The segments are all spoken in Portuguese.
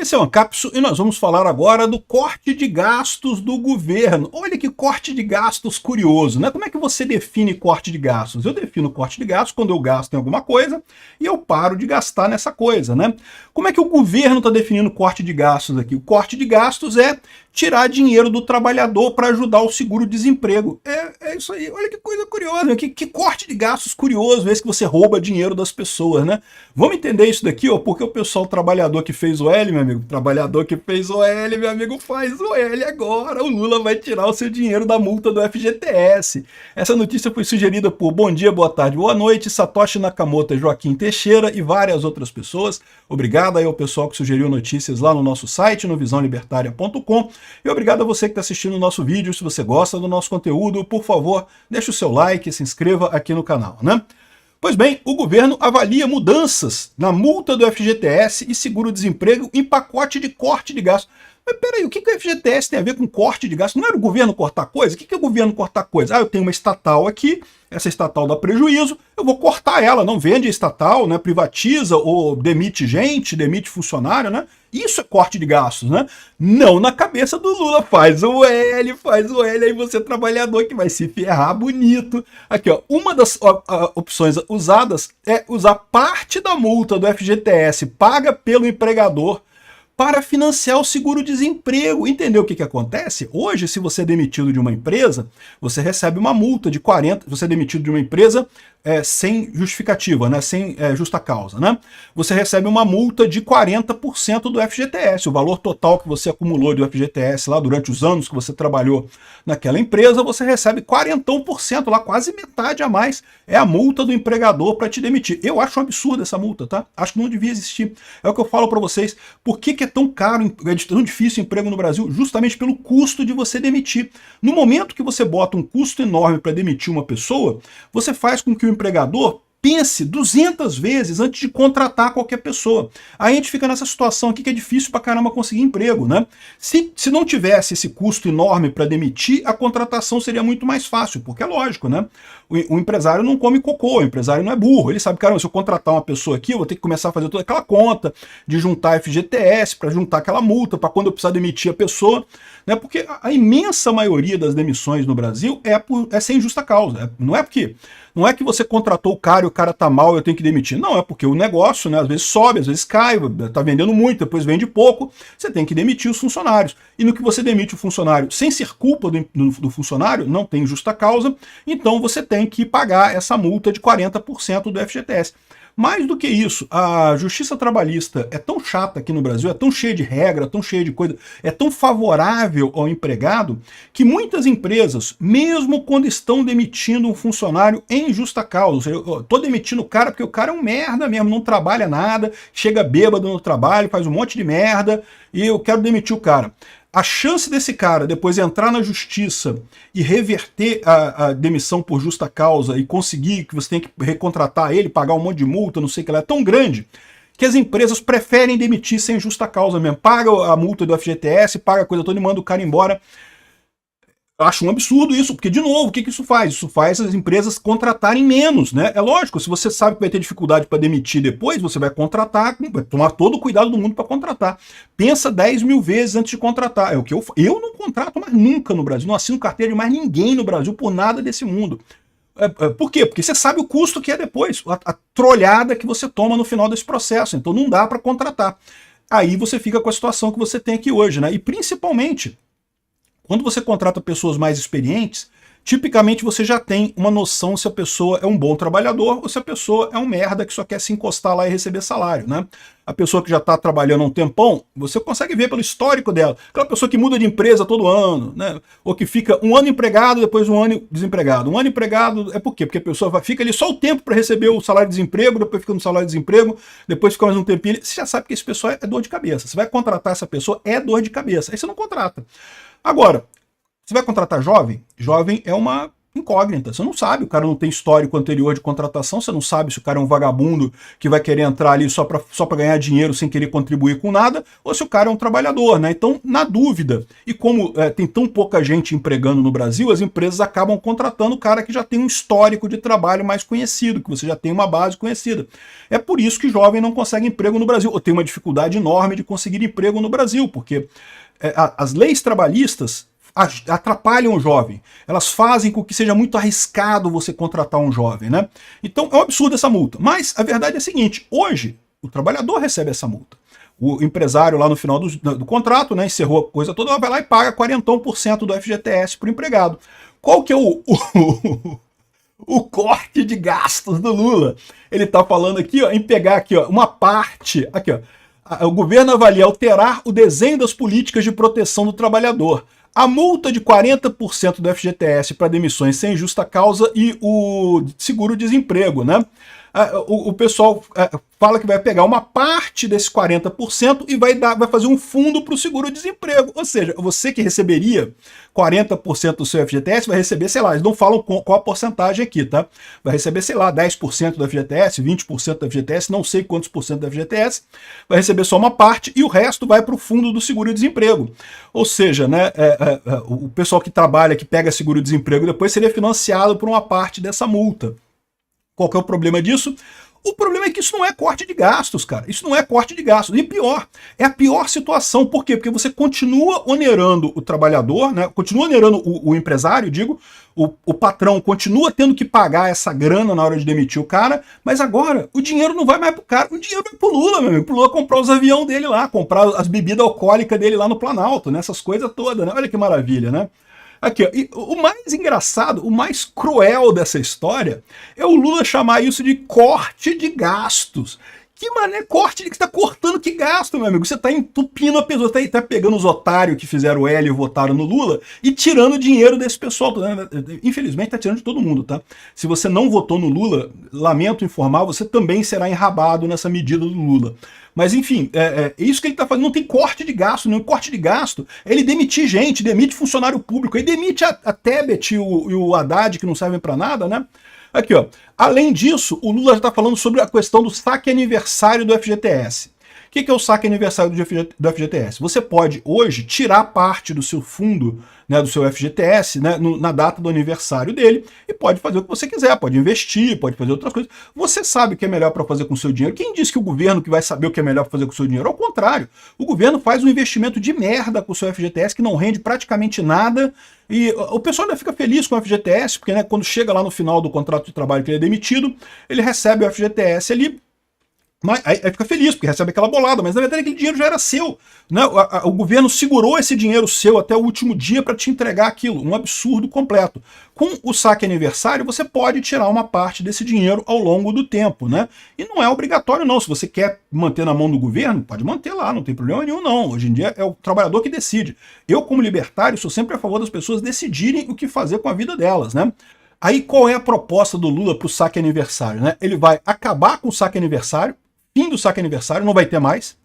Esse é o Ancapsu e nós vamos falar agora do corte de gastos do governo. Olha que corte de gastos curioso, né? Como é que você define corte de gastos? Eu defino corte de gastos quando eu gasto em alguma coisa e eu paro de gastar nessa coisa, né? Como é que o governo está definindo corte de gastos aqui? O corte de gastos é tirar dinheiro do trabalhador para ajudar o seguro-desemprego. É isso aí. Olha que coisa curiosa, que corte de gastos curioso esse que você rouba dinheiro das pessoas, né? Vamos entender isso daqui, ó, porque o pessoal, o trabalhador que fez o L, meu amigo, trabalhador que fez o L, meu amigo, faz o L agora. O Lula vai tirar o seu dinheiro da multa do FGTS. Essa notícia foi sugerida por Bom Dia, Boa Tarde, Boa Noite, Satoshi Nakamoto, Joaquim Teixeira e várias outras pessoas. Obrigado aí ao pessoal que sugeriu notícias lá no nosso site, no visãolibertaria.com. E obrigado a você que está assistindo o nosso vídeo. Se você gosta do nosso conteúdo, por favor, deixe o seu like e se inscreva aqui no canal, né? Pois bem, o governo avalia mudanças na multa do FGTS e seguro-desemprego em pacote de corte de gastos. Mas peraí, o que o FGTS tem a ver com corte de gastos? Não era o governo cortar coisa? O que é o governo cortar coisa? Ah, eu tenho uma estatal aqui, essa estatal dá prejuízo, eu vou cortar ela, não vende a estatal, né? Privatiza ou demite gente, demite funcionário, né? Isso é corte de gastos, né? Não na cabeça do Lula, faz o L, aí você trabalhador que vai se ferrar bonito. Aqui, ó, uma das opções usadas é usar parte da multa do FGTS paga pelo empregador para financiar o seguro-desemprego. Entendeu o que acontece? Hoje, se você é demitido de uma empresa, você recebe uma multa de 40%, você é demitido de uma empresa sem justificativa, né? Sem justa causa, né? Você recebe uma multa de 40% do FGTS, o valor total que você acumulou do FGTS lá durante os anos que você trabalhou naquela empresa, você recebe 40%, lá quase metade a mais, é a multa do empregador para te demitir. Eu acho um absurdo essa multa, tá? Acho que não devia existir. É o que eu falo para vocês. Por que é tão caro, é tão difícil o emprego no Brasil? Justamente pelo custo de você demitir. No momento que você bota um custo enorme para demitir uma pessoa, você faz com que o empregador pense 200 vezes antes de contratar qualquer pessoa. Aí a gente fica nessa situação aqui que é difícil pra caramba conseguir emprego, né? Se não tivesse esse custo enorme para demitir, a contratação seria muito mais fácil, porque é lógico, né? O empresário não come cocô, o empresário não é burro. Ele sabe, caramba, se eu contratar uma pessoa aqui, eu vou ter que começar a fazer toda aquela conta de juntar FGTS para juntar aquela multa, para quando eu precisar demitir a pessoa, né? Porque a imensa maioria das demissões no Brasil é sem justa causa. Não é que você contratou o cara e o cara tá mal e eu tenho que demitir. Não, é porque o negócio, né, às vezes sobe, às vezes cai, tá vendendo muito, depois vende pouco, você tem que demitir os funcionários. E no que você demite o funcionário sem ser culpa do funcionário, não tem justa causa, então você tem que pagar essa multa de 40% do FGTS. Mais do que isso, a justiça trabalhista é tão chata aqui no Brasil, é tão cheia de regra, tão cheia de coisa, é tão favorável ao empregado, que muitas empresas, mesmo quando estão demitindo um funcionário em justa causa, ou seja, eu tô demitindo o cara porque o cara é um merda mesmo, não trabalha nada, chega bêbado no trabalho, faz um monte de merda, e eu quero demitir o cara. A chance desse cara depois entrar na justiça e reverter a demissão por justa causa e conseguir que você tem que recontratar ele, pagar um monte de multa, não sei o que lá, é tão grande que as empresas preferem demitir sem justa causa mesmo. Paga a multa do FGTS, paga a coisa toda e manda o cara embora. Eu acho um absurdo isso, porque, de novo, o que isso faz? Isso faz as empresas contratarem menos, né? É lógico, se você sabe que vai ter dificuldade para demitir depois, você vai contratar, vai tomar todo o cuidado do mundo para contratar. Pensa 10 mil vezes antes de contratar. É o que eu não contrato mais nunca no Brasil, não assino carteira de mais ninguém no Brasil por nada desse mundo. Por quê? Porque você sabe o custo que é depois, a trolhada que você toma no final desse processo, então não dá para contratar. Aí você fica com a situação que você tem aqui hoje, né? E principalmente, quando você contrata pessoas mais experientes, tipicamente você já tem uma noção se a pessoa é um bom trabalhador ou se a pessoa é um merda que só quer se encostar lá e receber salário, né? A pessoa que já está trabalhando há um tempão, você consegue ver pelo histórico dela. Aquela pessoa que muda de empresa todo ano, né? Ou que fica um ano empregado, depois um ano desempregado. Um ano empregado, é por quê? Porque a pessoa fica ali só o tempo para receber o salário de desemprego, depois fica no salário de desemprego, depois fica mais um tempinho. Você já sabe que esse pessoal é dor de cabeça. Você vai contratar essa pessoa, é dor de cabeça. Aí você não contrata. Agora, você vai contratar jovem? Jovem é uma incógnita. Você não sabe, o cara não tem histórico anterior de contratação, você não sabe se o cara é um vagabundo que vai querer entrar ali só para ganhar dinheiro sem querer contribuir com nada, ou se o cara é um trabalhador, né? Então, na dúvida, e como tem tão pouca gente empregando no Brasil, as empresas acabam contratando o cara que já tem um histórico de trabalho mais conhecido, que você já tem uma base conhecida. É por isso que jovem não consegue emprego no Brasil, ou tem uma dificuldade enorme de conseguir emprego no Brasil, porque as leis trabalhistas atrapalham o jovem, elas fazem com que seja muito arriscado você contratar um jovem, né? Então é um absurdo essa multa, mas a verdade é a seguinte, hoje o trabalhador recebe essa multa, o empresário lá no final do contrato, né, encerrou a coisa toda, vai lá e paga 40% do FGTS para o empregado. Qual que é o corte de gastos do Lula? Ele está falando aqui, ó, em pegar aqui, ó, uma parte, aqui, ó, o governo avalia alterar o desenho das políticas de proteção do trabalhador. A multa de 40% do FGTS para demissões sem justa causa e o seguro-desemprego, né? O pessoal fala que vai pegar uma parte desses 40% e vai fazer um fundo para o seguro-desemprego. Ou seja, você que receberia 40% do seu FGTS vai receber, sei lá, eles não falam qual a porcentagem aqui, tá? Vai receber, sei lá, 10% do FGTS, 20% do FGTS, não sei quantos por cento do FGTS, vai receber só uma parte e o resto vai para o fundo do seguro-desemprego. Ou seja, né, o pessoal que trabalha, que pega seguro-desemprego depois seria financiado por uma parte dessa multa. Qual que é o problema disso? O problema é que isso não é corte de gastos, cara. Isso não é corte de gastos. E pior, é a pior situação. Por quê? Porque você continua onerando o trabalhador, né? Continua onerando o empresário, digo, o patrão continua tendo que pagar essa grana na hora de demitir o cara, mas agora o dinheiro não vai mais pro cara, o dinheiro vai pro Lula, meu amigo. Pro Lula comprar os aviões dele lá, comprar as bebidas alcoólicas dele lá no Planalto, né? Essas coisas todas, né? Olha que maravilha, né? Aqui, ó, e o mais engraçado, o mais cruel dessa história é o Lula chamar isso de corte de gastos. Que mané corte de que você tá cortando que gasto, meu amigo? Você tá entupindo a pessoa, tá pegando os otários que fizeram o L e votaram no Lula e tirando dinheiro desse pessoal. Infelizmente tá tirando de todo mundo, tá? Se você não votou no Lula, lamento informar, você também será enrabado nessa medida do Lula. Mas enfim, é isso que ele está fazendo. Não tem corte de gasto, não. Corte de gasto é ele demitir gente, demite funcionário público, ele demite a Tebet e o Haddad, que não servem para nada, né? Aqui, ó. Além disso, o Lula já está falando sobre a questão do saque aniversário do FGTS. O que é o saque aniversário do FGTS? Você pode hoje tirar parte do seu fundo, né, do seu FGTS, né, na data do aniversário dele, e pode fazer o que você quiser, pode investir, pode fazer outras coisas. Você sabe o que é melhor para fazer com o seu dinheiro. Quem disse que o governo que vai saber o que é melhor para fazer com o seu dinheiro? Ao contrário, o governo faz um investimento de merda com o seu FGTS que não rende praticamente nada, e o pessoal ainda fica feliz com o FGTS, porque, né, quando chega lá no final do contrato de trabalho que ele é demitido, ele recebe o FGTS ali. Mas aí fica feliz, porque recebe aquela bolada, mas na verdade aquele dinheiro já era seu, né? O governo segurou esse dinheiro seu até o último dia para te entregar aquilo, um absurdo completo. Com o saque aniversário, você pode tirar uma parte desse dinheiro ao longo do tempo, né? E não é obrigatório não, se você quer manter na mão do governo, pode manter lá, não tem problema nenhum não. Hoje em dia é o trabalhador que decide. Eu, como libertário, sou sempre a favor das pessoas decidirem o que fazer com a vida delas, né? Aí qual é a proposta do Lula para o saque aniversário, né? Ele vai acabar com o saque aniversário, fim do saque aniversário, não vai ter mais.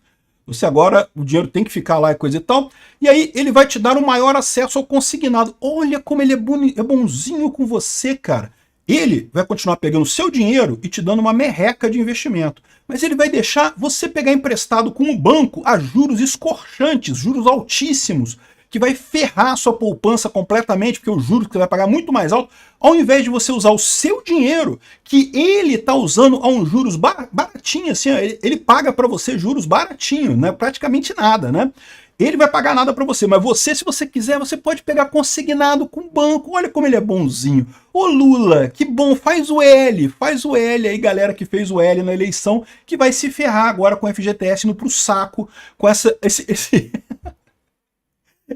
Você agora, o dinheiro tem que ficar lá e coisa e tal. E aí ele vai te dar um maior acesso ao consignado. Olha como ele é bonzinho com você, cara. Ele vai continuar pegando o seu dinheiro e te dando uma merreca de investimento. Mas ele vai deixar você pegar emprestado com o banco a juros escorchantes, juros altíssimos, que vai ferrar a sua poupança completamente, porque os juros que você vai pagar muito mais alto, ao invés de você usar o seu dinheiro, que ele está usando a um juros baratinho, assim, ele paga para você juros baratinho, né? Praticamente nada, né? Ele vai pagar nada para você, mas você, se você quiser, você pode pegar consignado com o banco. Olha como ele é bonzinho. Ô Lula, que bom, faz o L aí, galera que fez o L na eleição, que vai se ferrar agora com o FGTS indo pro saco, com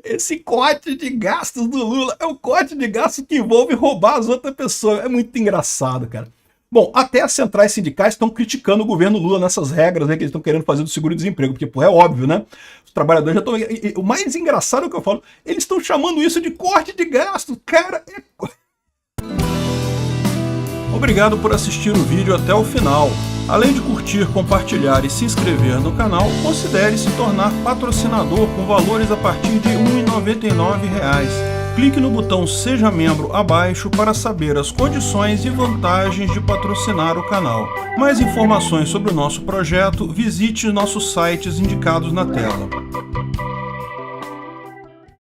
esse corte de gastos do Lula. É um corte de gastos que envolve roubar as outras pessoas. É muito engraçado, cara. Bom, até as centrais sindicais estão criticando o governo Lula nessas regras, né, que eles estão querendo fazer do seguro-desemprego, porque, pô, é óbvio, né? Os trabalhadores já estão... O mais engraçado é o que eu falo, eles estão chamando isso de corte de gastos. Cara, Obrigado por assistir o vídeo até o final. Além de curtir, compartilhar e se inscrever no canal, considere se tornar patrocinador com valores a partir de R$ 1,99. Clique no botão Seja Membro abaixo para saber as condições e vantagens de patrocinar o canal. Mais informações sobre o nosso projeto, visite nossos sites indicados na tela.